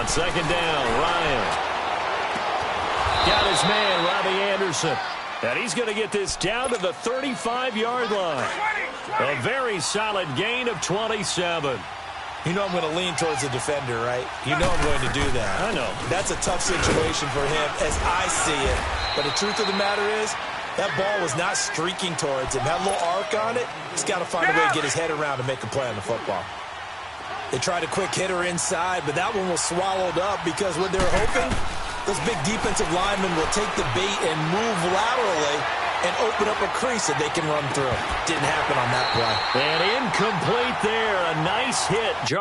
On second down, Ryan. Got his man, Robbie Anderson. And he's going to get this down to the 35-yard line. A very solid gain of 27. You know I'm going to lean towards the defender, right? You know I'm going to do that. I know. That's a tough situation for him as I see it. But the truth of the matter is, that ball was not streaking towards him. Had a little arc on it. He's got to find a way to get his head around and make a play on the football. They tried a quick hitter inside, but that one was swallowed up because what they were hoping, those big defensive linemen will take the bait and move laterally and open up a crease that they can run through. Didn't happen on that play. And incomplete there. A nice hit.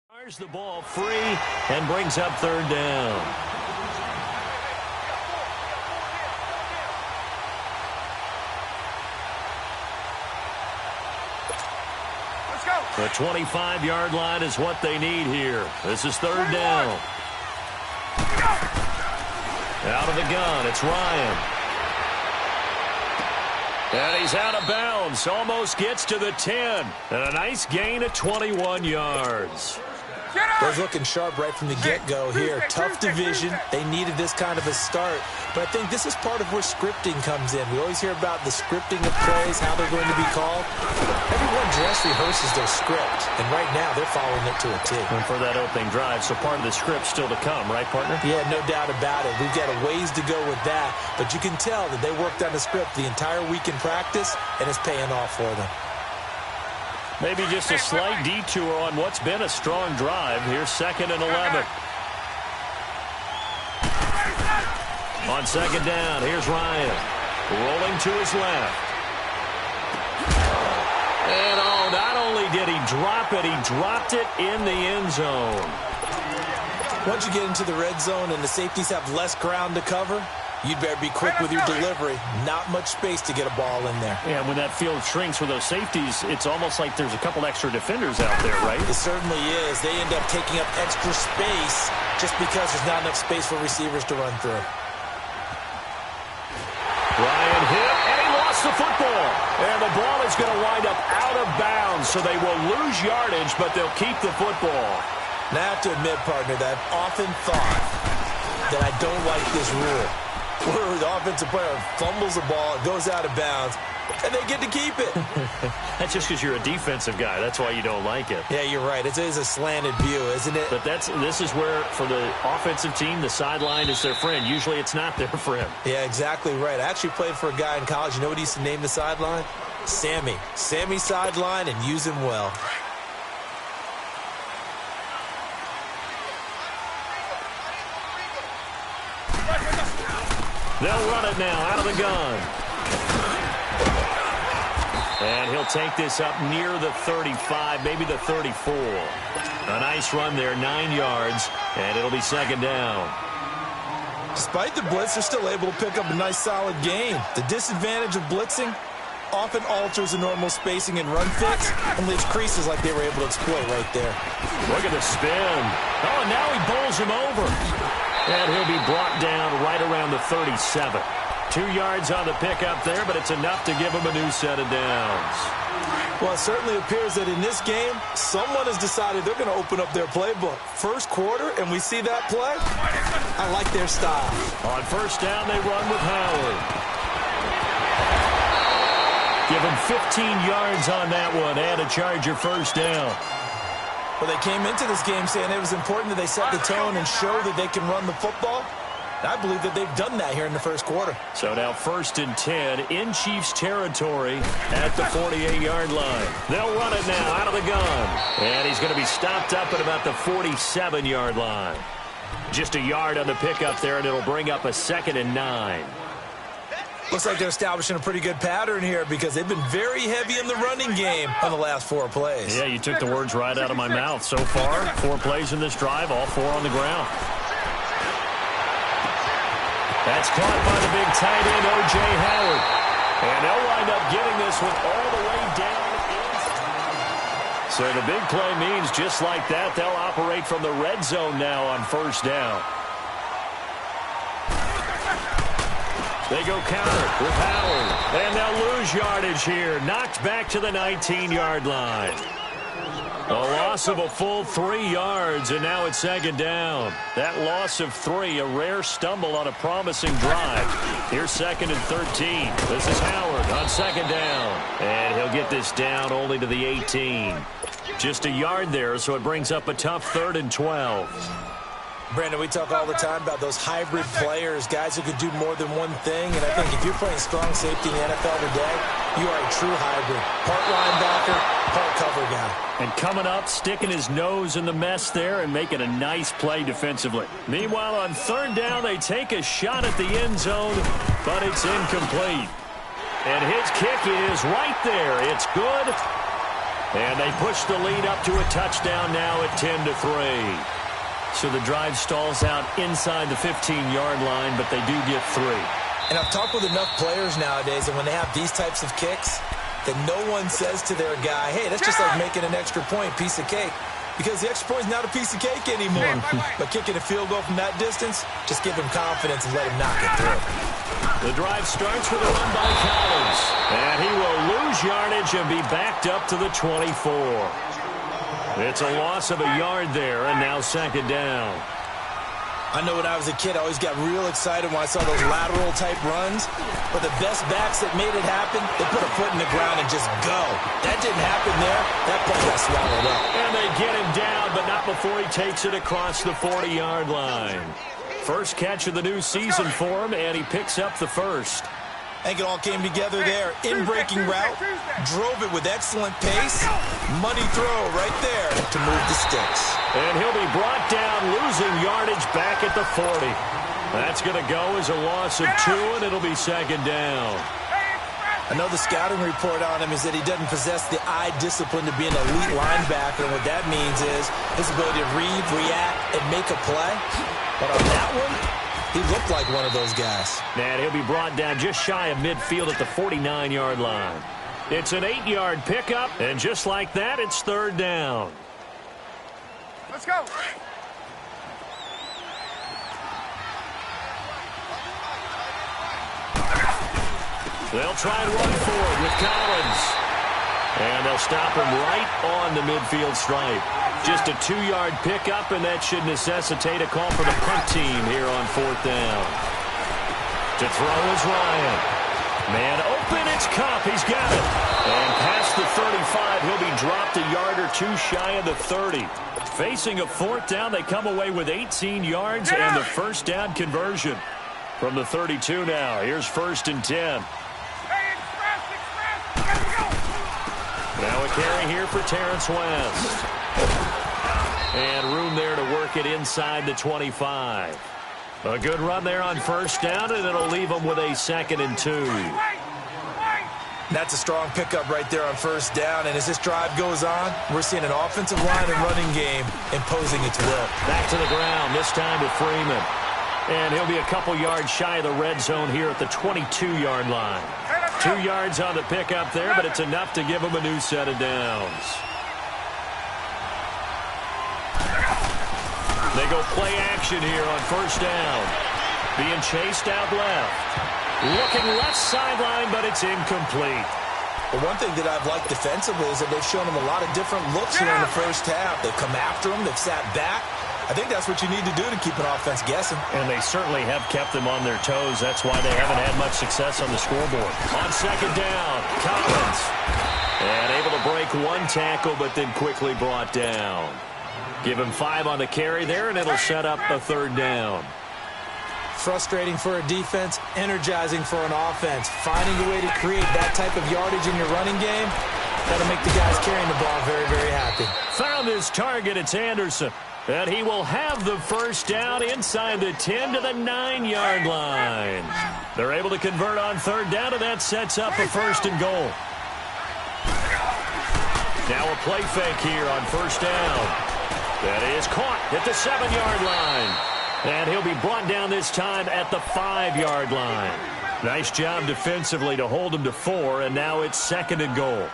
Fires the ball free and brings up third down. Let's go. The 25-yard line is what they need here. This is third down. Out of the gun, it's Ryan. And he's out of bounds. Almost gets to the 10. And a nice gain of 21 yards. They're looking sharp right from the get-go here. Tough division. They needed this kind of a start. But I think this is part of where scripting comes in. We always hear about the scripting of plays, how they're going to be called. Everyone dress rehearses their script. And right now, they're following it to a T. And for that opening drive, so part of the script still to come, right, partner? Yeah, no doubt about it. We've got a ways to go with that. But you can tell that they worked on the script the entire week in practice, and it's paying off for them. Maybe just a slight detour on what's been a strong drive. Here's 2nd and 11. On second down, here's Ryan. Rolling to his left. And not only did he drop it, he dropped it in the end zone. Once you get into the red zone and the safeties have less ground to cover, you'd better be quick with your delivery. Not much space to get a ball in there. Yeah, when that field shrinks for those safeties, it's almost like there's a couple extra defenders out there, right? It certainly is. They end up taking up extra space just because there's not enough space for receivers to run through. Ryan hit, and he lost the football. And the ball is going to wind up out of bounds, so they will lose yardage, but they'll keep the football. Now, I have to admit, partner, that I've often thought that I don't like this rule, where the offensive player fumbles the ball, it goes out of bounds, and they get to keep it. That's just because you're a defensive guy. That's why you don't like it. Yeah, you're right. It is a slanted view, isn't it? But this is where, for the offensive team, the sideline is their friend. Usually it's not their friend. Yeah, exactly right. I actually played for a guy in college. You know what he used to name the sideline? Sammy. Sammy sideline, and use him well. They'll run it now out of the gun. And he'll take this up near the 35, maybe the 34. A nice run there, 9 yards, and it'll be second down. Despite the blitz, they're still able to pick up a nice, solid gain. The disadvantage of blitzing often alters the normal spacing and run fits and leaves creases like they were able to exploit right there. Look at the spin. Oh, and now he bowls him over. And he'll be brought down right around the 37. 2 yards on the pickup there, but it's enough to give him a new set of downs. Well, it certainly appears that in this game, someone has decided they're going to open up their playbook. First quarter, and we see that play. I like their style. On first down, they run with Howard. Give him 15 yards on that one and a Charger first down. Well, they came into this game saying it was important that they set the tone and show that they can run the football. And I believe that they've done that here in the first quarter. So now 1st and 10 in Chiefs territory at the 48-yard line. They'll run it now out of the gun. And he's going to be stopped up at about the 47-yard line. Just a yard on the pickup there, and it'll bring up a 2nd and 9. Looks like they're establishing a pretty good pattern here because they've been very heavy in the running game on the last 4 plays. Yeah, you took the words right out of my mouth. So far, 4 plays in this drive, all 4 on the ground. That's caught by the big tight end, O.J. Howard. And they'll wind up getting this one all the way down. So the big play means just like that, they'll operate from the red zone now on 1st down. They go counter with Howard. And they'll lose yardage here. Knocked back to the 19-yard line. A loss of a full 3 yards, and now it's 2nd down. That loss of 3, a rare stumble on a promising drive. Here's 2nd and 13. This is Howard on 2nd down. And he'll get this down only to the 18. Just a yard there, so it brings up a tough 3rd and 12. Brandon, we talk all the time about those hybrid players, guys who could do more than one thing. And I think if you're playing strong safety in the NFL today, you are a true hybrid. Part linebacker, part cover guy. And coming up, sticking his nose in the mess there and making a nice play defensively. Meanwhile, on 3rd down, they take a shot at the end zone, but it's incomplete. And his kick is right there. It's good. And they push the lead up to a touchdown now at 10-3. So the drive stalls out inside the 15-yard line, but they do get 3. And I've talked with enough players nowadays, and when they have these types of kicks, that no one says to their guy, hey, that's just like making an extra point, piece of cake. Because the extra point is not a piece of cake anymore. But kicking a field goal from that distance, just give him confidence and let him knock it through. The drive starts with a run by Collins. And he will lose yardage and be backed up to the 24. It's a loss of a yard there, and now 2nd down. I know when I was a kid, I always got real excited when I saw those lateral-type runs. But the best backs that made it happen, they put a foot in the ground and just go. That didn't happen there. That play got swallowed up. And they get him down, but not before he takes it across the 40-yard line. First catch of the new season for him, and he picks up the 1st. I think it all came together there. In-breaking route, drove it with excellent pace. Money throw right there to move the sticks. And he'll be brought down, losing yardage back at the 40. That's going to go as a loss of 2, and it'll be 2nd down. I know the scouting report on him is that he doesn't possess the eye discipline to be an elite linebacker, and what that means is his ability to read, react, and make a play. But on that one, he looked like one of those guys. And he'll be brought down just shy of midfield at the 49-yard line. It's an 8-yard pickup, and just like that, it's 3rd down. Let's go. They'll try and run forward with Collins. And they'll stop him right on the midfield stripe. Just a 2-yard pickup, and that should necessitate a call for the punt team here on 4th down. To throw is Ryan. Man open, it's Kupp. He's got it. And past the 35, he'll be dropped a yard or 2 shy of the 30. Facing a 4th down, they come away with 18 yards and the 1st down conversion. From the 32 now, here's 1st and 10. Now a carry here for Terrence West. And room there to work it inside the 25. A good run there on 1st down, and it'll leave them with a 2nd and 2. That's a strong pickup right there on 1st down, and as this drive goes on, we're seeing an offensive line and running game imposing its will. Back to the ground, this time to Freeman. And he'll be a couple yards shy of the red zone here at the 22-yard line. 2 yards on the pickup there, but it's enough to give him a new set of downs. They go play action here on 1st down. Being chased out left. Looking left sideline, but it's incomplete. But one thing that I've liked defensively is that they've shown him a lot of different looks here in the 1st half. They've come after him. They've sat back. I think that's what you need to do to keep an offense guessing. And they certainly have kept them on their toes. That's why they haven't had much success on the scoreboard. On 2nd down, Collins. And able to break one tackle, but then quickly brought down. Give him 5 on the carry there, and it'll set up a 3rd down. Frustrating for a defense, energizing for an offense. Finding a way to create that type of yardage in your running game, that'll make the guys carrying the ball very, very happy. Found his target. It's Anderson. And he will have the first down inside the 10 to the 9-yard line. They're able to convert on 3rd down, and that sets up a 1st and goal. Now a play fake here on 1st down. That is caught at the 7-yard line. And he'll be brought down this time at the 5-yard line. Nice job defensively to hold him to 4, and now it's 2nd and goal.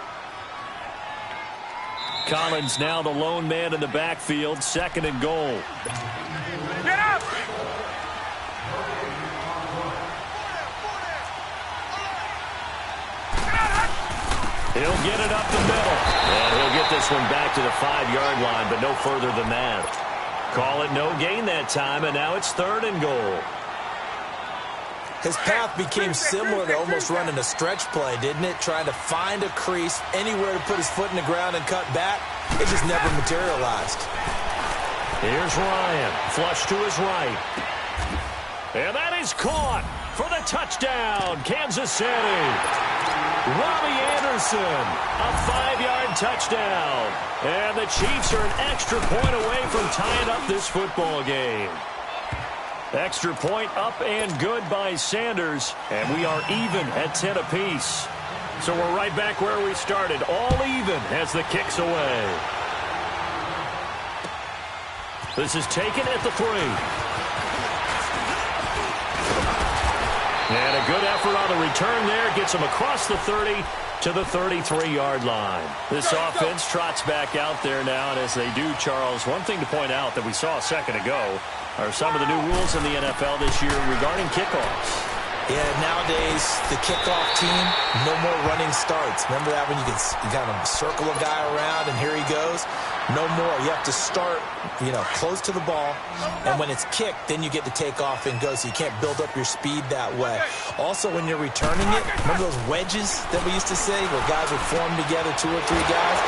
Collins now the lone man in the backfield, 2nd and goal. Get up! He'll get it up the middle. And he'll get this one back to the 5-yard line, but no further than that. Call it no gain that time, and now it's 3rd and goal. His path became similar to almost running a stretch play, didn't it? Trying to find a crease, anywhere to put his foot in the ground and cut back. It just never materialized. Here's Ryan, flush to his right. And that is caught for the touchdown, Kansas City. Robbie Anderson, a 5-yard touchdown. And the Chiefs are an extra point away from tying up this football game. Extra point up and good by Sanders, and we are even at 10 apiece. So we're right back where we started, all even as the kick's away. This is taken at the 3. And a good effort on the return there. Gets him across the 30 to the 33-yard line. This offense trots back out there now, and as they do, Charles, one thing to point out that we saw a second ago are some of the new rules in the NFL this year regarding kickoffs. Yeah, nowadays, the kickoff team, no more running starts. Remember that when you kind of circle a guy around and here he goes? No more. You have to start, close to the ball. And when it's kicked, then you get to take off and go. So you can't build up your speed that way. Also, when you're returning it, remember those wedges that we used to say where guys would form together, 2 or 3 guys?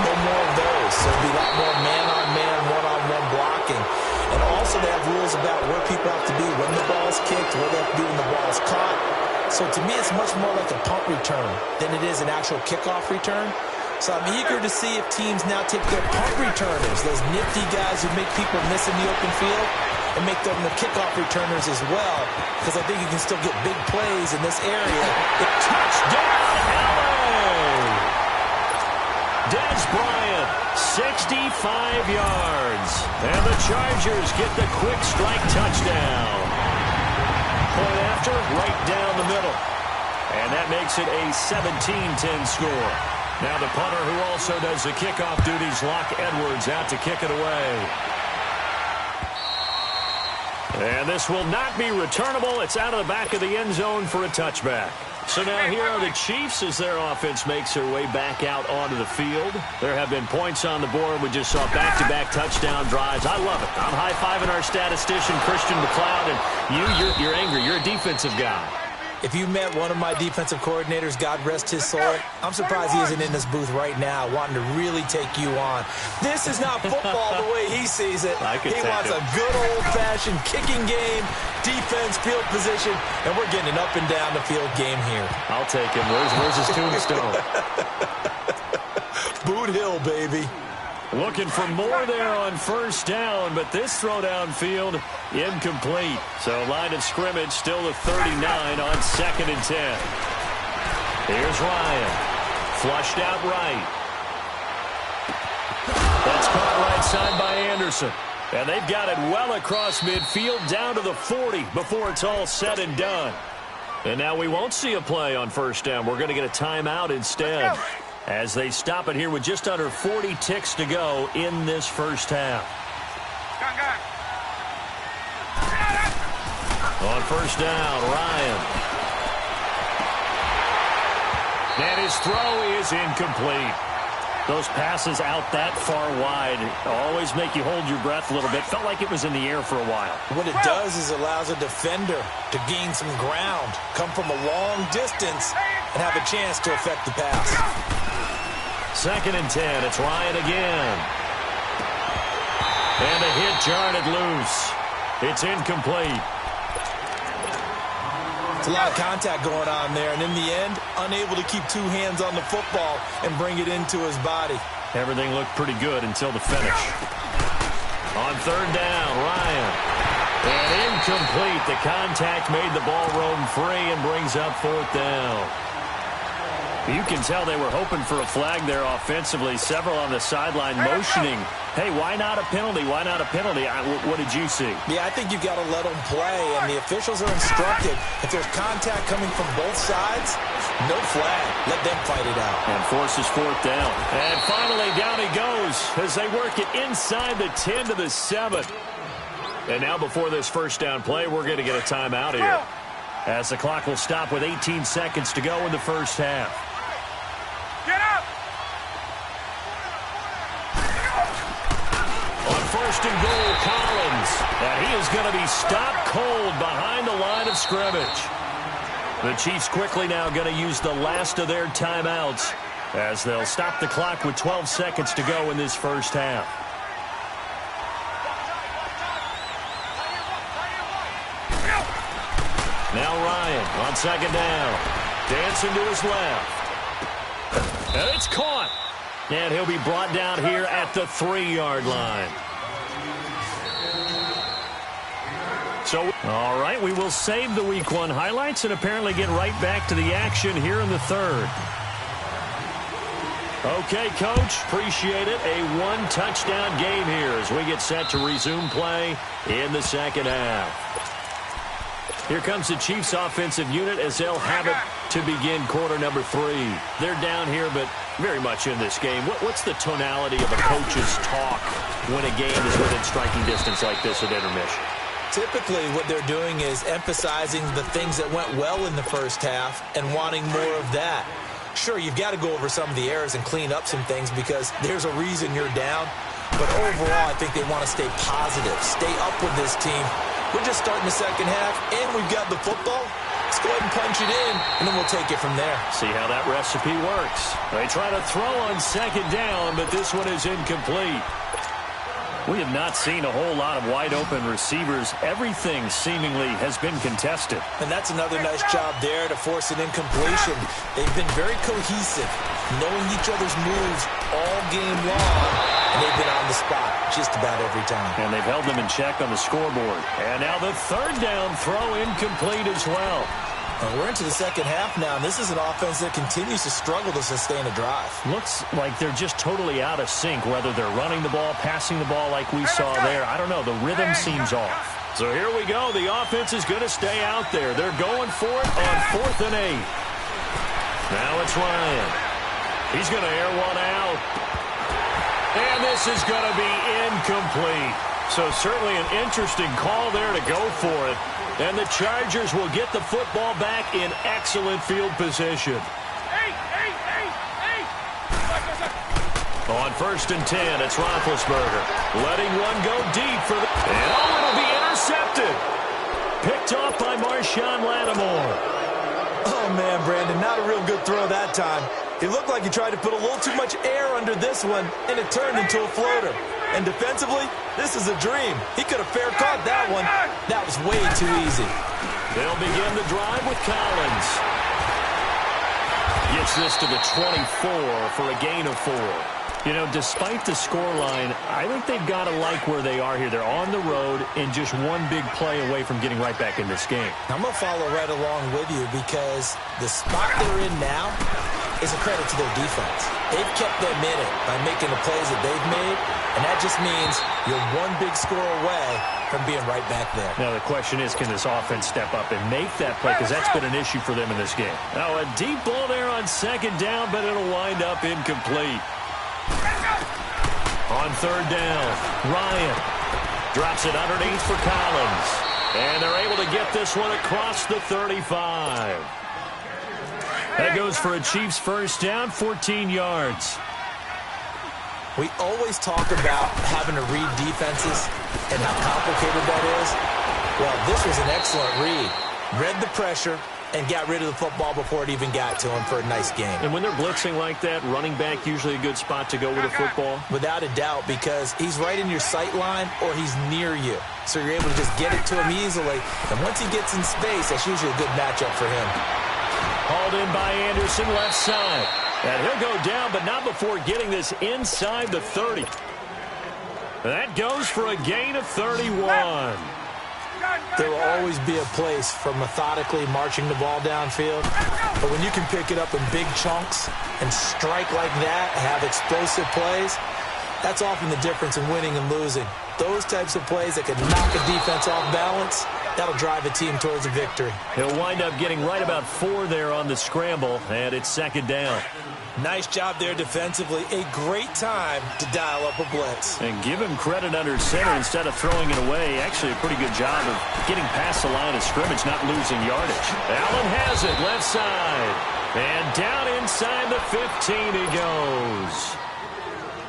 No more of those. So it'll be a lot more man-on-man, one-on-one blocking. And also they have rules about where people have to be when the ball is kicked, where they have to be when the ball is caught. So to me, it's much more like a punt return than it is an actual kickoff return. So I'm eager to see if teams now take their punt returners, those nifty guys who make people miss in the open field, and make them the kickoff returners as well, because I think you can still get big plays in this area. Touchdown, LA! Dez Bryant, 65 yards. And the Chargers get the quick strike touchdown. Point after, right down the middle. And that makes it a 17-10 score. Now the punter who also does the kickoff duties, Locke Edwards, out to kick it away. And this will not be returnable. It's out of the back of the end zone for a touchback. So now here are the Chiefs as their offense makes their way back out onto the field. There have been points on the board. We just saw back-to-back touchdown drives. I love it. I'm high-fiving our statistician, Christian McLeod, and you're angry. You're a defensive guy. If you met one of my defensive coordinators, God rest his soul, I'm surprised he isn't in this booth right now wanting to really take you on. This is not football the way he sees it. He wants a good old-fashioned kicking game, defense, field position, and we're getting an up and down the field game here. I'll take him. Where's his tombstone? Boot Hill, baby. Looking for more there on first down, but this throw downfield incomplete. So line of scrimmage still to 39 on 2nd and 10. Here's Ryan. Flushed out right. That's caught right side by Anderson. And they've got it well across midfield down to the 40 before it's all said and done. And now we won't see a play on first down. We're going to get a timeout instead, as they stop it here with just under 40 ticks to go in this first half. On first down, Ryan. And his throw is incomplete. Those passes out that far wide always make you hold your breath a little bit. Felt like it was in the air for a while. What it does is it allows a defender to gain some ground, come from a long distance, and have a chance to affect the pass. 2nd and 10. It's Ryan again. And a hit jarred it loose. It's incomplete. It's a lot of contact going on there, and in the end, unable to keep two hands on the football and bring it into his body. Everything looked pretty good until the finish. On 3rd down, Ryan. And incomplete. The contact made the ball roam free and brings up 4th down. You can tell they were hoping for a flag there offensively. Several on the sideline motioning, hey, why not a penalty? Why not a penalty? What did you see? Yeah, I think you've got to let them play, and the officials are instructed. If there's contact coming from both sides, no flag. Let them fight it out. And forces 4th down. And finally, down he goes as they work it inside the 10 to the 7. And now before this 1st down play, we're going to get a timeout here, as the clock will stop with 18 seconds to go in the 1st half. Get up! On 1st and goal, Collins. And he is going to be stopped cold behind the line of scrimmage. The Chiefs quickly now going to use the last of their timeouts, as they'll stop the clock with 12 seconds to go in this 1st half. Now Ryan on 2nd down. Dancing to his left. And it's caught. And he'll be brought down here at the 3-yard line. So, all right, we will save the Week 1 highlights and apparently get right back to the action here in the 3rd. Okay, Coach, appreciate it. A 1-touchdown game here as we get set to resume play in the 2nd half. Here comes the Chiefs offensive unit as they'll have it to begin quarter number 3. They're down here, but very much in this game. What's the tonality of a coach's talk when a game is within striking distance like this at intermission? Typically, what they're doing is emphasizing the things that went well in the 1st half and wanting more of that. Sure, you've got to go over some of the errors and clean up some things because there's a reason you're down. But overall, I think they want to stay positive, stay up with this team. We're just starting the 2nd half, and we've got the football. Let's go ahead and punch it in, and then we'll take it from there. See how that recipe works. They try to throw on 2nd down, but this one is incomplete. We have not seen a whole lot of wide-open receivers. Everything seemingly has been contested. And that's another nice job there to force an incompletion. They've been very cohesive, knowing each other's moves all game long, and they've been on the spot just about every time. And they've held them in check on the scoreboard. And now the 3rd down throw incomplete as well. We're into the 2nd half now, and this is an offense that continues to struggle to sustain a drive. Looks like they're just totally out of sync, whether they're running the ball, passing the ball like we saw there. I don't know. The rhythm seems off. So here we go. The offense is going to stay out there. They're going for it on 4th and 8. Now it's Ryan. He's going to air one out. And this is going to be incomplete. So certainly an interesting call there to go for it. And the Chargers will get the football back in excellent field position. On 1st and 10, it's Roethlisberger. Letting one go deep for the... And it'll be intercepted. Picked off by Marshawn Lattimore. Oh, man, Brandon, not a real good throw that time. It looked like he tried to put a little too much air under this one, and it turned into a floater. And defensively, this is a dream. He could have fair caught that one. That was way too easy. They'll begin the drive with Collins. Gets this to the 24 for a gain of 4. You know, despite the scoreline, I think they've got to like where they are here. They're on the road and just one big play away from getting right back in this game. I'm going to follow right along with you because the spot they're in now is a credit to their defense. They've kept them in it by making the plays that they've made, and that just means you're one big score away from being right back there. Now the question is, can this offense step up and make that play? Because that's been an issue for them in this game. Now a deep ball there on 2nd down, but it'll wind up incomplete. On 3rd down, Ryan drops it underneath for Collins. And they're able to get this one across the 35. That goes for a Chiefs 1st down, 14 yards. We always talk about having to read defenses and how complicated that is. Well, this was an excellent read. Read the pressure, and got rid of the football before it even got to him for a nice game. And when they're blitzing like that, running back usually a good spot to go with the football? Without a doubt, because he's right in your sight line or he's near you. So you're able to just get it to him easily. And once he gets in space, that's usually a good matchup for him. Hauled in by Anderson, left side. And he'll go down, but not before getting this inside the 30. That goes for a gain of 31. There will always be a place for methodically marching the ball downfield. But when you can pick it up in big chunks and strike like that, have explosive plays, that's often the difference in winning and losing. Those types of plays that can knock a defense off balance, that'll drive a team towards a victory. He'll wind up getting right about 4 there on the scramble, and it's second down. Nice job there defensively. A great time to dial up a blitz. And give him credit under center instead of throwing it away. Actually, a pretty good job of getting past the line of scrimmage, not losing yardage. Allen has it, left side. And down inside the 15 he goes.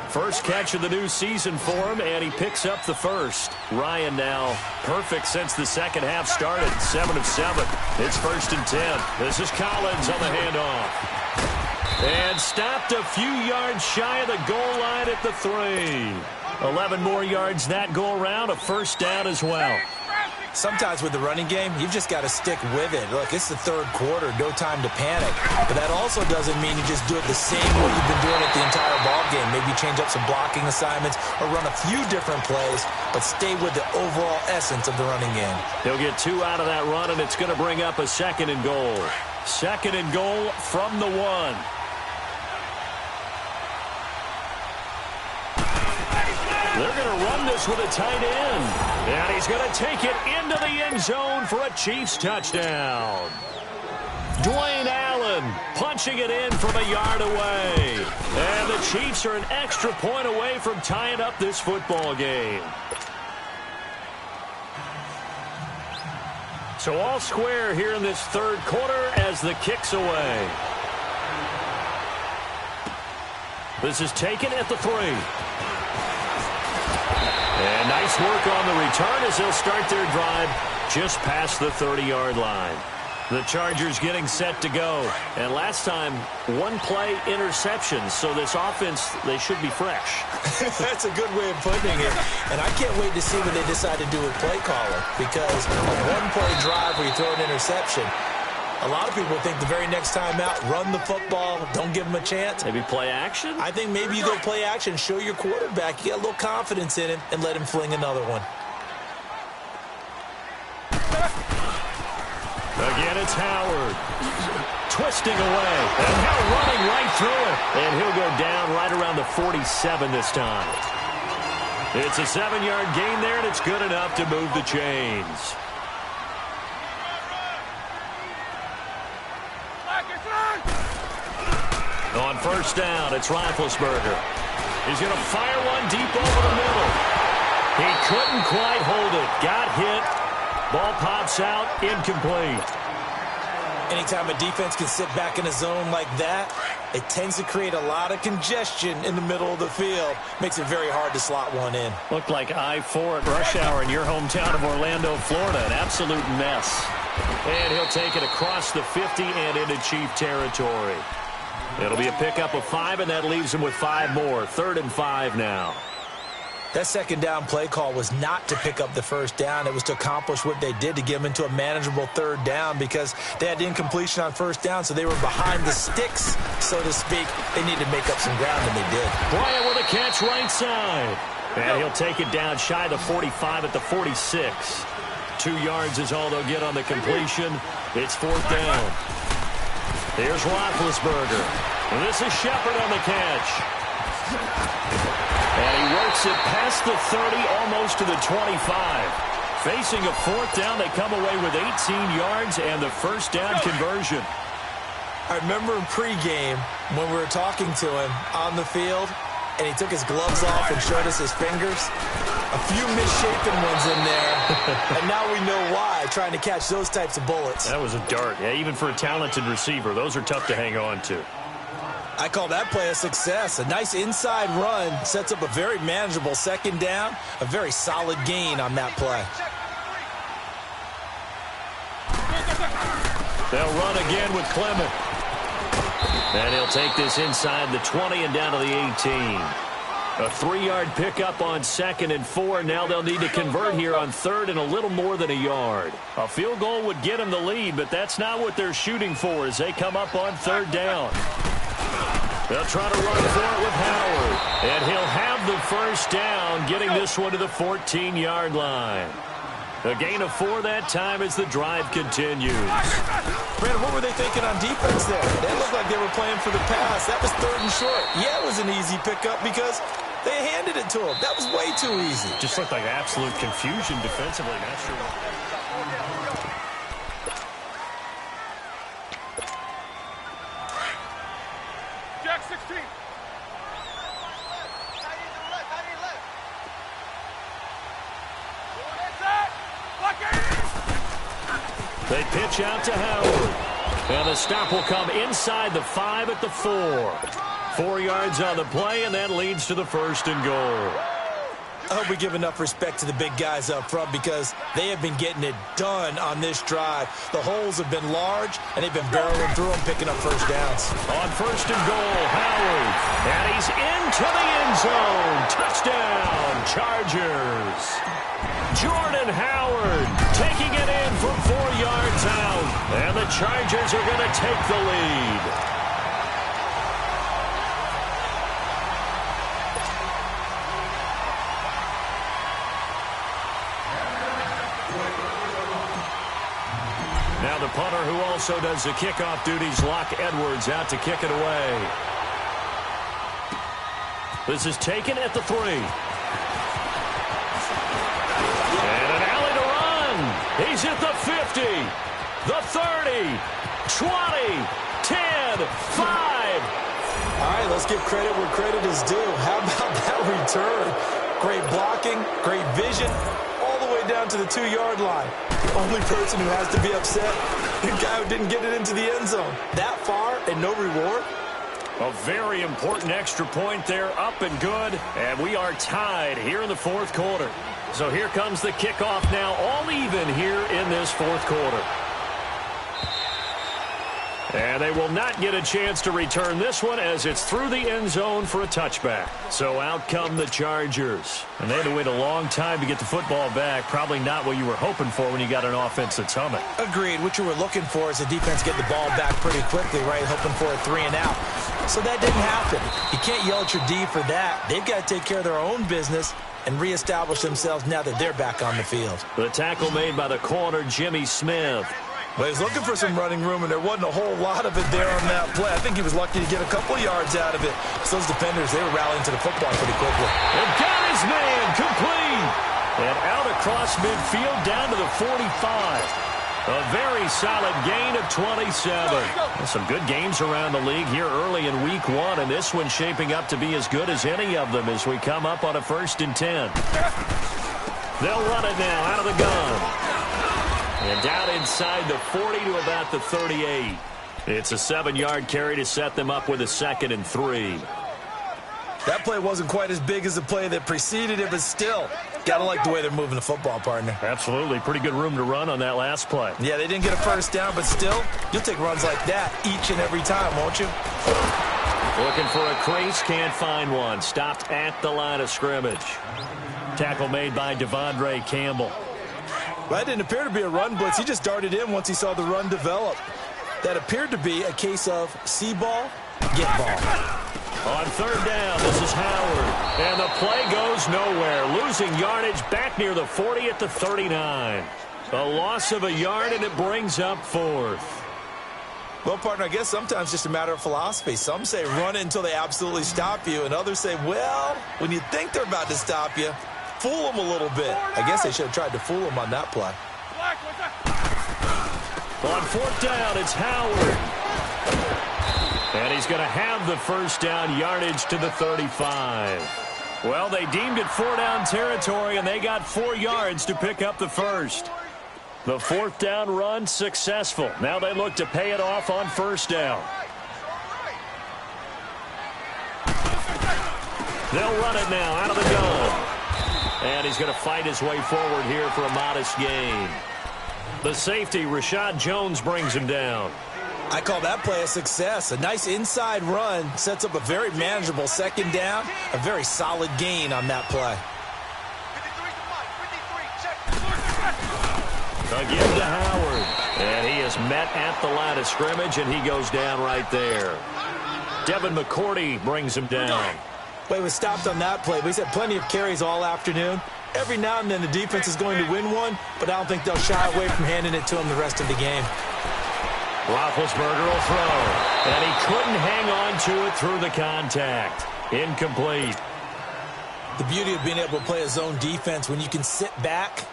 First catch of the new season for him, and he picks up the first. Ryan now perfect since the second half started. 7 of 7. It's 1st and 10. This is Collins on the handoff. And stopped a few yards shy of the goal line at the 3. 11 more yards that go around, a first down as well. Sometimes with the running game, you've just got to stick with it. Look, it's the third quarter, no time to panic. But that also doesn't mean you just do it the same way you've been doing it the entire ball game. Maybe change up some blocking assignments or run a few different plays, but stay with the overall essence of the running game. He'll get 2 out of that run, and it's going to bring up a 2nd and goal. 2nd and goal from the 1. They're going to run this with a tight end. And he's going to take it into the end zone for a Chiefs touchdown. Dwayne Allen punching it in from a yard away. And the Chiefs are an extra point away from tying up this football game. So all square here in this third quarter as the kick's away. This is taken at the 3. And nice work on the return as they'll start their drive just past the 30-yard line. The Chargers getting set to go. And last time, 1-play interception. So this offense, they should be fresh. That's a good way of putting it. And I can't wait to see what they decide to do with play calling. Because a 1-play drive where you throw an interception, a lot of people think the very next time out, run the football, don't give them a chance. Maybe play action? I think maybe you go play action, show your quarterback, you get a little confidence in him, and let him fling another one. Again, it's Howard. Twisting away. And now running right through it. And he'll go down right around the 47 this time. It's a 7-yard gain there, and it's good enough to move the chains. On first down, it's Roethlisberger. He's going to fire one deep over the middle. He couldn't quite hold it. Got hit. Ball pops out, incomplete. Anytime a defense can sit back in a zone like that, it tends to create a lot of congestion in the middle of the field. Makes it very hard to slot one in. Looked like I-4 at rush hour in your hometown of Orlando, Florida. An absolute mess. And he'll take it across the 50 and into Chief territory. It'll be a pickup of 5, and that leaves him with 5 more. 3rd and 5 now. That second down play call was not to pick up the first down. It was to accomplish what they did, to get them into a manageable 3rd down, because they had incompletion on first down, so they were behind the sticks, so to speak. They needed to make up some ground, and they did. Bryant with a catch right side. And he'll take it down shy of the 45 at the 46. 2 yards is all they'll get on the completion. It's 4th down. Here's Roethlisberger. And this is Shepard on the catch. And he works it past the 30, almost to the 25. Facing a 4th down, they come away with 18 yards and the first down conversion. I remember in pregame when we were talking to him on the field, and he took his gloves off and showed us his fingers. A few misshapen ones in there, and now we know why, trying to catch those types of bullets. That was a dart. Yeah, even for a talented receiver, those are tough to hang on to. I call that play a success. A nice inside run sets up a very manageable 2nd down, a very solid gain on that play. They'll run again with Clement. And he'll take this inside the 20 and down to the 18. A 3-yard pickup on 2nd and 4. Now they'll need to convert here on 3rd and a little more than a yard. A field goal would get them the lead, but that's not what they're shooting for as they come up on 3rd down. They'll try to run for it with Howard. And he'll have the first down, getting this one to the 14-yard line. A gain of 4 that time as the drive continues. Brandon, what were they thinking on defense there? They looked like they were playing for the pass. That was 3rd and short. Yeah, it was an easy pickup because they handed it to him. That was way too easy. Just looked like absolute confusion defensively. Not sure. Jack 16. They pitch out to Howard. And the stop will come inside the 5 at the 4. 4 yards on the play, and that leads to the 1st and goal. I hope we give enough respect to the big guys up front because they have been getting it done on this drive. The holes have been large, and they've been barreling through them, picking up first downs. On 1st and goal, Howard. And he's into the end zone. Touchdown, Chargers. Jordan Howard taking it in from 4 yards out. And the Chargers are going to take the lead. Now the punter who also does the kickoff duties, Locke Edwards, out to kick it away. This is taken at the 3. And an alley to run. He's at the 50, the 30, 20, 10, 5. All right, let's give credit where credit is due. How about that return? Great blocking, great vision, all the way down to the 2-yard line. Only person who has to be upset, the guy who didn't get it into the end zone. That far and no reward? A very important extra point there, up and good. And we are tied here in the 4th quarter. So here comes the kickoff now, all even here in this 4th quarter. And they will not get a chance to return this one as it's through the end zone for a touchback. So out come the Chargers. And they had to wait a long time to get the football back. Probably not what you were hoping for when you got an offense that's humming. Agreed. What you were looking for is the defense getting the ball back pretty quickly, right? Hoping for a 3 and out. So that didn't happen. You can't yell at your D for that. They've got to take care of their own business and reestablish themselves now that they're back on the field. The tackle made by the corner, Jimmy Smith. Well, he's looking for some running room, and there wasn't a whole lot of it there on that play. I think he was lucky to get a couple yards out of it. So those defenders, they were rallying to the football pretty quickly. And got his man complete. And out across midfield down to the 45. A very solid gain of 27. Some good games around the league here early in week 1, and this one's shaping up to be as good as any of them as we come up on a 1st and 10. They'll run it now out of the gun. And down inside the 40 to about the 38. It's a 7-yard carry to set them up with a 2nd and 3. That play wasn't quite as big as the play that preceded it, but still, gotta like the way they're moving the football, partner. Absolutely. Pretty good room to run on that last play. Yeah, they didn't get a first down, but still, you'll take runs like that each and every time, won't you? Looking for a crease, can't find one. Stopped at the line of scrimmage. Tackle made by Devondre Campbell. That didn't appear to be a run blitz. He just darted in once he saw the run develop. That appeared to be a case of see ball, get ball. On 3rd down, this is Howard. And the play goes nowhere. Losing yardage back near the 40 at the 39. A loss of a yard, and it brings up 4th. Well, partner, I guess sometimes it's just a matter of philosophy. Some say run it until they absolutely stop you, and others say, well, when you think they're about to stop you, fool them a little bit. I guess they should have tried to fool them on that play. On 4th down, it's Howard. And he's going to have the first down, yardage to the 35. Well, they deemed it 4-down territory, and they got 4 yards to pick up the first. The 4th down run successful. Now they look to pay it off on 1st down. They'll run it now out of the gun. And he's going to fight his way forward here for a modest gain. The safety, Rashad Jones, brings him down. I call that play a success. A nice inside run sets up a very manageable second down. A very solid gain on that play. Again to Howard. And he is met at the line of scrimmage, and he goes down right there. Devin McCourty brings him down. Play was stopped on that play, but he's had plenty of carries all afternoon. Every now and then the defense is going to win one, but I don't think they'll shy away from handing it to him the rest of the game. Roethlisberger will throw, and he couldn't hang on to it through the contact. Incomplete. The beauty of being able to play a zone defense, when you can sit back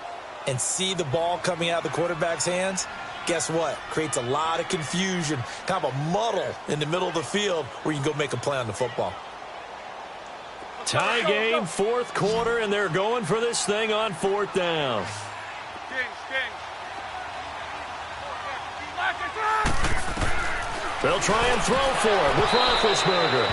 and see the ball coming out of the quarterback's hands, guess what? Creates a lot of confusion, kind of a muddle in the middle of the field where you can go make a play on the football. Tie game, fourth quarter, and they're going for this thing on fourth down. They'll try and throw for it with Roethlisberger.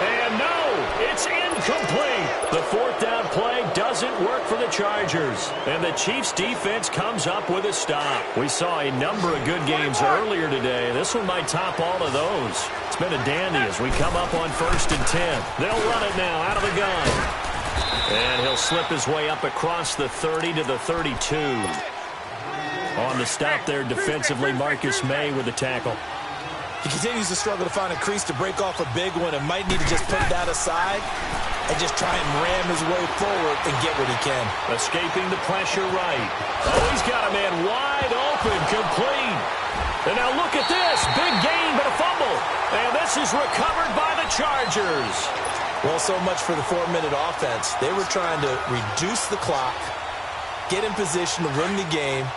And no, it's incomplete. The fourth down play doesn't work for the Chargers. And the Chiefs defense comes up with a stop. We saw a number of good games earlier today. This one might top all of those. It's been a dandy as we come up on 1st and 10. They'll run it now out of the gun. And he'll slip his way up across the 30 to the 32. On the stop there defensively, Marcus May with the tackle. He continues to struggle to find a crease to break off a big one and might need to just put that aside and just try and ram his way forward and get what he can. Escaping the pressure right. Oh, he's got a man wide open, complete. And now look at this. Big gain, but a fumble. And this is recovered by the Chargers. Well, so much for the 4-minute offense. They were trying to reduce the clock, get in position to win the game,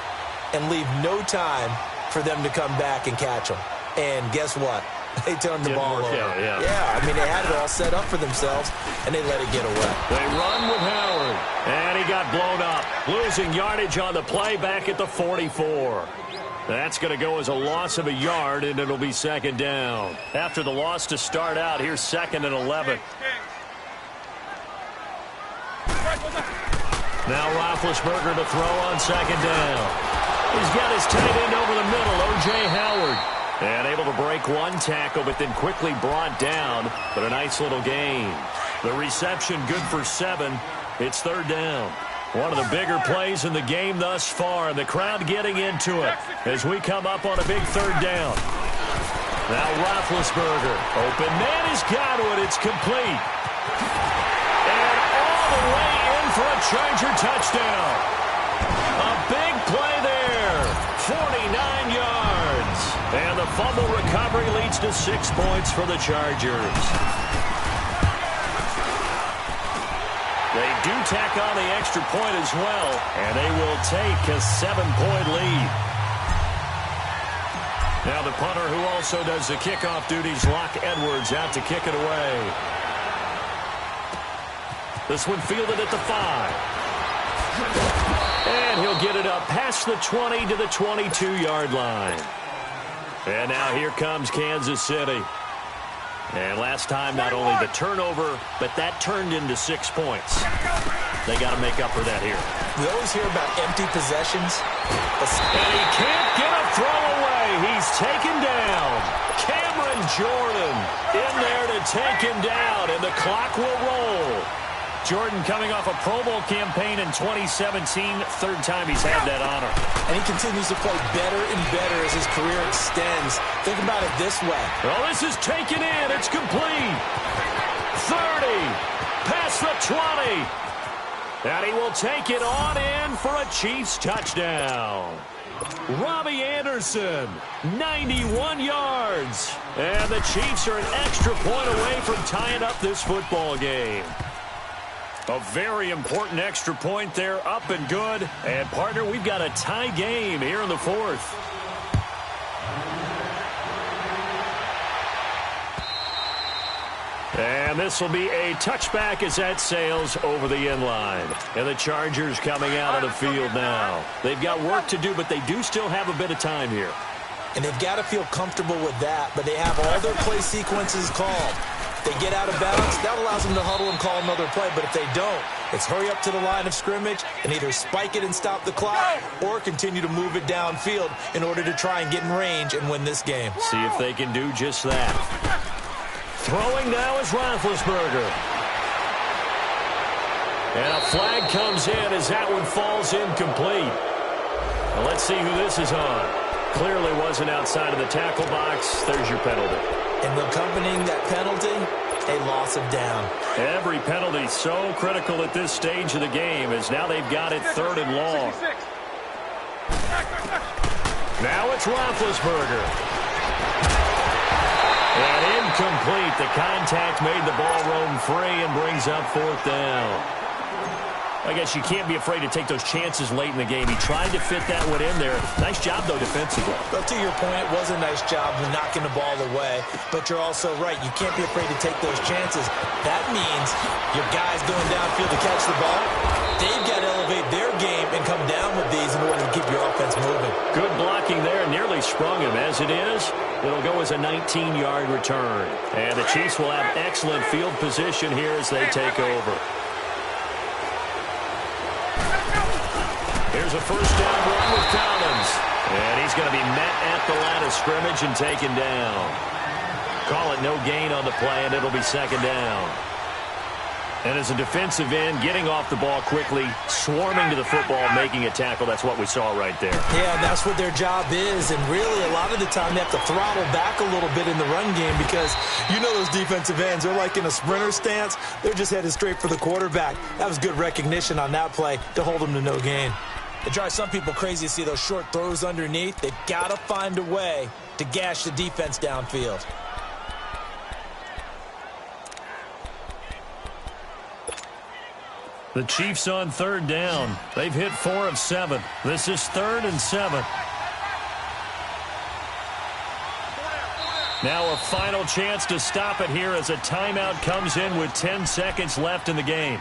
and leave no time for them to come back and catch them. And guess what? They turned the ball over. Yeah, I mean, they had it all set up for themselves, and they let it get away. They run with Howard, and he got blown up. Losing yardage on the play back at the 44. That's going to go as a loss of a yard, and it'll be second down. After the loss to start out, here's 2nd and 11. Now Roethlisberger to throw on second down. He's got his tight end over the middle, O.J. Howard. And able to break one tackle, but then quickly brought down. But a nice little gain. The reception good for 7. It's third down. One of the bigger plays in the game thus far. And the crowd getting into it as we come up on a big third down. Now Roethlisberger. Open man has got it. It's complete. And all the way in for a Charger touchdown. A big play there. 49 yards. And the fumble recovery leads to 6 points for the Chargers. They do tack on the extra point as well, and they will take a 7-point lead. Now the punter who also does the kickoff duties, Locke Edwards, out to kick it away. This one fielded at the 5. And he'll get it up past the 20 to the 22-yard line. And now here comes Kansas City. And last time, not only the turnover, but that turned into 6 points. They got to make up for that here. We always hear about empty possessions. And he can't get a throw away. He's taken down. Cameron Jordan in there to take him down, and the clock will roll. Jordan coming off a Pro Bowl campaign in 2017, third time he's had that honor. And he continues to play better and better as his career extends. Think about it this way. Well, this is taken in. It's complete. 30, past the 20. And he will take it on in for a Chiefs touchdown. Robbie Anderson, 91 yards. And the Chiefs are an extra point away from tying up this football game. A very important extra point there, up and good. And, partner, we've got a tie game here in the fourth. And this will be a touchback as that sails over the end line. And the Chargers coming out of the field now. They've got work to do, but they do still have a bit of time here. And they've got to feel comfortable with that, but they have all their play sequences called. They get out of bounds, that allows them to huddle and call another play. But if they don't, It's hurry up to the line of scrimmage and either spike it and stop the clock or continue to move it downfield in order to try and get in range and win this game. See if they can do just that. Throwing now is Roethlisberger. And a flag comes in as that one falls incomplete. Well, let's see who this is on. Clearly wasn't outside of the tackle box. There's your penalty. And accompanying that penalty, a loss of down. Every penalty so critical at this stage of the game as now they've got it 3rd and long. Now it's Roethlisberger. And incomplete. The contact made the ball roam free and brings up 4th down. I guess you can't be afraid to take those chances late in the game. He tried to fit that one in there. Nice job, though, defensively. But to your point, it was a nice job of knocking the ball away. But you're also right. You can't be afraid to take those chances. That means your guys going downfield to catch the ball, they've got to elevate their game and come down with these in order to keep your offense moving. Good blocking there. Nearly sprung him. As it is, it'll go as a 19-yard return. And the Chiefs will have excellent field position here as they take over. Here's a 1st down run with Collins. And he's going to be met at the line of scrimmage and taken down. Call it no gain on the play, and it'll be 2nd down. And as a defensive end, getting off the ball quickly, swarming to the football, making a tackle, that's what we saw right there. Yeah, and that's what their job is. And really, a lot of the time, they have to throttle back a little bit in the run game because you know those defensive ends, they're like in a sprinter stance. They're just headed straight for the quarterback. That was good recognition on that play to hold them to no gain. It drives some people crazy to see those short throws underneath. They've got to find a way to gash the defense downfield. The Chiefs on 3rd down. They've hit 4 of 7. This is 3rd and 7. Now a final chance to stop it here as a timeout comes in with 10 seconds left in the game.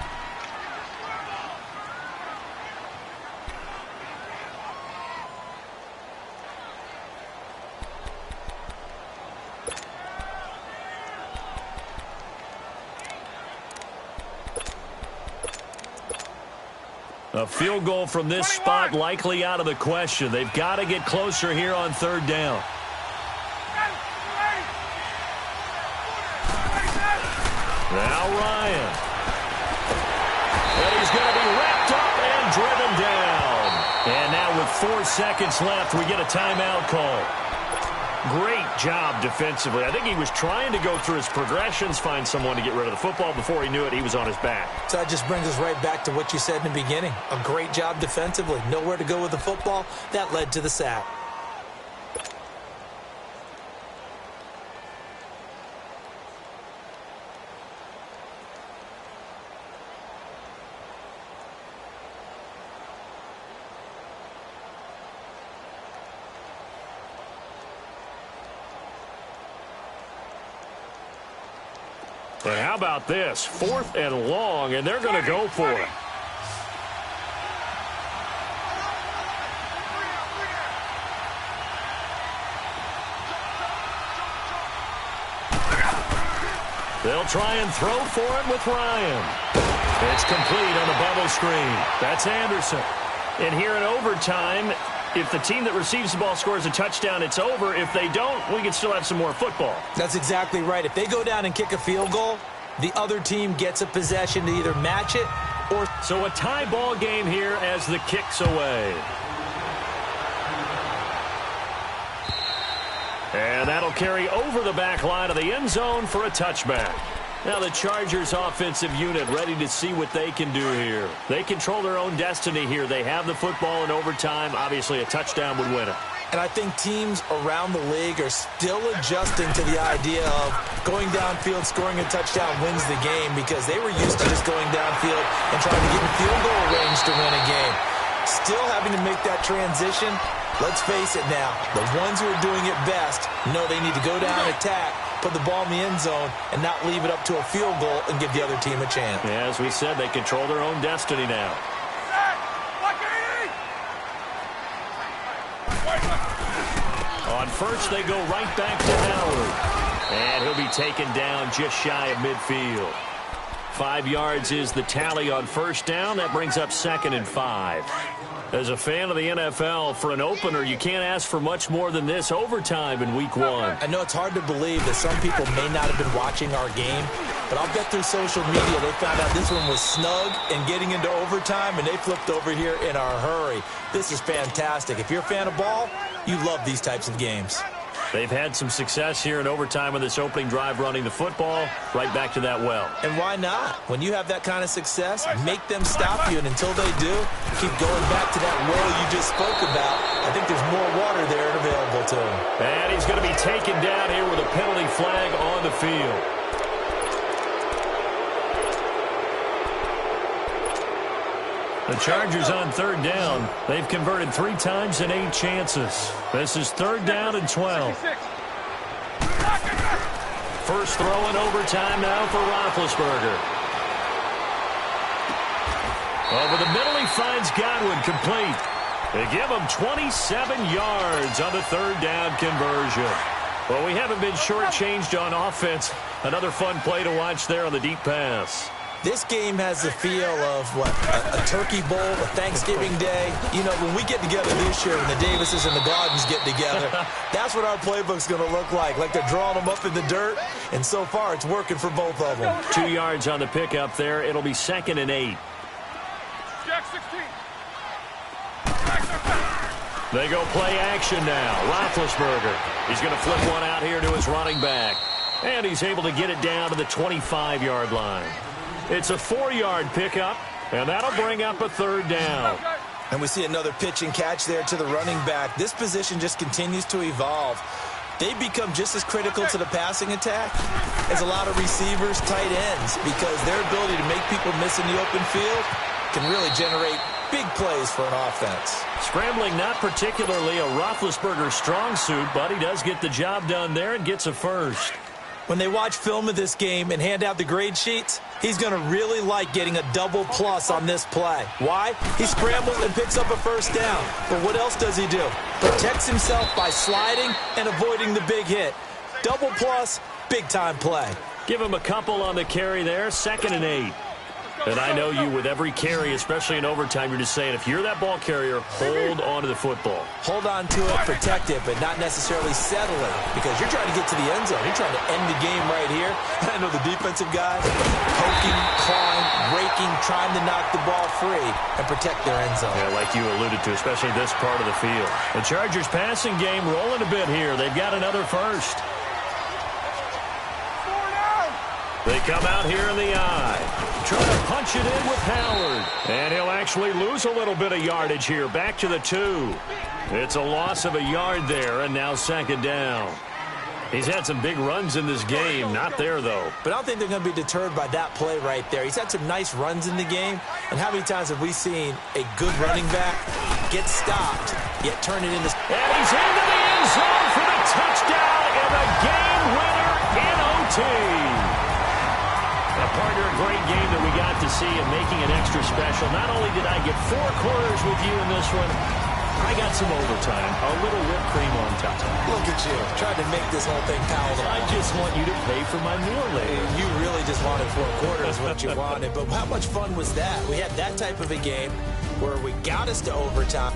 A field goal from this spot likely out of the question. They've got to get closer here on 3rd down. Now Ryan. And he's going to be wrapped up and driven down. And now with 4 seconds left, we get a timeout call. Great job defensively. I think he was trying to go through his progressions, find someone to get rid of the football. Before he knew it, he was on his back. So that just brings us right back to what you said in the beginning. A great job defensively. Nowhere to go with the football. That led to the sack. And how about this? 4th and long, and they're going to go for it. They'll try and throw for it with Ryan. It's complete on the bubble screen. That's Anderson. And here in overtime, if the team that receives the ball scores a touchdown, it's over. If they don't, we can still have some more football. That's exactly right. If they go down and kick a field goal, the other team gets a possession to either match it or... So a tie ball game here as the kick's away. And that'll carry over the back line of the end zone for a touchback. Now the Chargers offensive unit ready to see what they can do here. They control their own destiny here. They have the football in overtime. Obviously, a touchdown would win it. And I think teams around the league are still adjusting to the idea of going downfield, scoring a touchdown wins the game because they were used to just going downfield and trying to get in field goal range to win a game. Still having to make that transition. Let's face it now, the ones who are doing it best know they need to go down, attack, put the ball in the end zone, and not leave it up to a field goal and give the other team a chance. Yeah, as we said, they control their own destiny now. On first, they go right back to Howard. And he'll be taken down just shy of midfield. 5 yards is the tally on first down. That brings up 2nd and 5. As a fan of the NFL, for an opener, you can't ask for much more than this overtime in Week 1. I know it's hard to believe that some people may not have been watching our game, but I'll bet through social media they found out this one was snug and getting into overtime, and they flipped over here in a hurry. This is fantastic. If you're a fan of ball, you love these types of games. They've had some success here in overtime on this opening drive running the football right back to that well. And why not? When you have that kind of success, make them stop you, and until they do, keep going back to that well you just spoke about. I think there's more water there and available to him. And he's going to be taken down here with a penalty flag on the field. The Chargers on 3rd down. They've converted 3 times in 8 chances. This is 3rd down and 12. First throw in overtime now for Roethlisberger. Over the middle, he finds Godwin complete. They give him 27 yards on the 3rd down conversion. Well, we haven't been shortchanged on offense. Another fun play to watch there on the deep pass. This game has the feel of, what, a turkey bowl, a Thanksgiving day. You know, when we get together this year, when the Davises and the Gardens get together, that's what our playbook's going to look like they're drawing them up in the dirt, and so far it's working for both of them. 2 yards on the pickup there. It'll be 2nd and 8. Jack 16. They go play action now. Roethlisberger. He's going to flip one out here to his running back. And he's able to get it down to the 25-yard line. It's a 4-yard pickup, and that'll bring up a 3rd down. And we see another pitch and catch there to the running back. This position just continues to evolve. They become just as critical to the passing attack as a lot of receivers, tight ends, because their ability to make people miss in the open field can really generate big plays for an offense. Scrambling not particularly a Roethlisberger strong suit, but he does get the job done there and gets a first. When they watch film of this game and hand out the grade sheets, he's going to really like getting a double plus on this play. Why? He scrambles and picks up a first down. But what else does he do? Protects himself by sliding and avoiding the big hit. Double plus, big-time play. Give him a couple on the carry there, 2nd and 8. And I know you, with every carry, especially in overtime, you're just saying, if you're that ball carrier, hold on to the football. Hold on to it, protect it, but not necessarily settle it, because you're trying to get to the end zone. You're trying to end the game right here. I know the defensive guys poking, clawing, raking, trying to knock the ball free and protect their end zone. Yeah, like you alluded to, especially this part of the field. The Chargers passing game rolling a bit here. They've got another first. They come out here in the eye. Trying to punch it in with Howard. And he'll actually lose a little bit of yardage here. Back to the 2. It's a loss of a yard there, and now 2nd down. He's had some big runs in this game. Not there, though. But I don't think they're going to be deterred by that play right there. He's had some nice runs in the game. And how many times have we seen a good running back get stopped, yet turn it into... And he's into the end zone for the touchdown and the game winner in OT. Partner, a great game that we got to see and making it extra special. Not only did I get 4 quarters with you in this one, I got some overtime, a little whipped cream on top. Look at you, trying to make this whole thing palatable. I just want you to pay for my meal later. You really just wanted 4 quarters, what you wanted. But how much fun was that? We had that type of a game where we got us to overtime.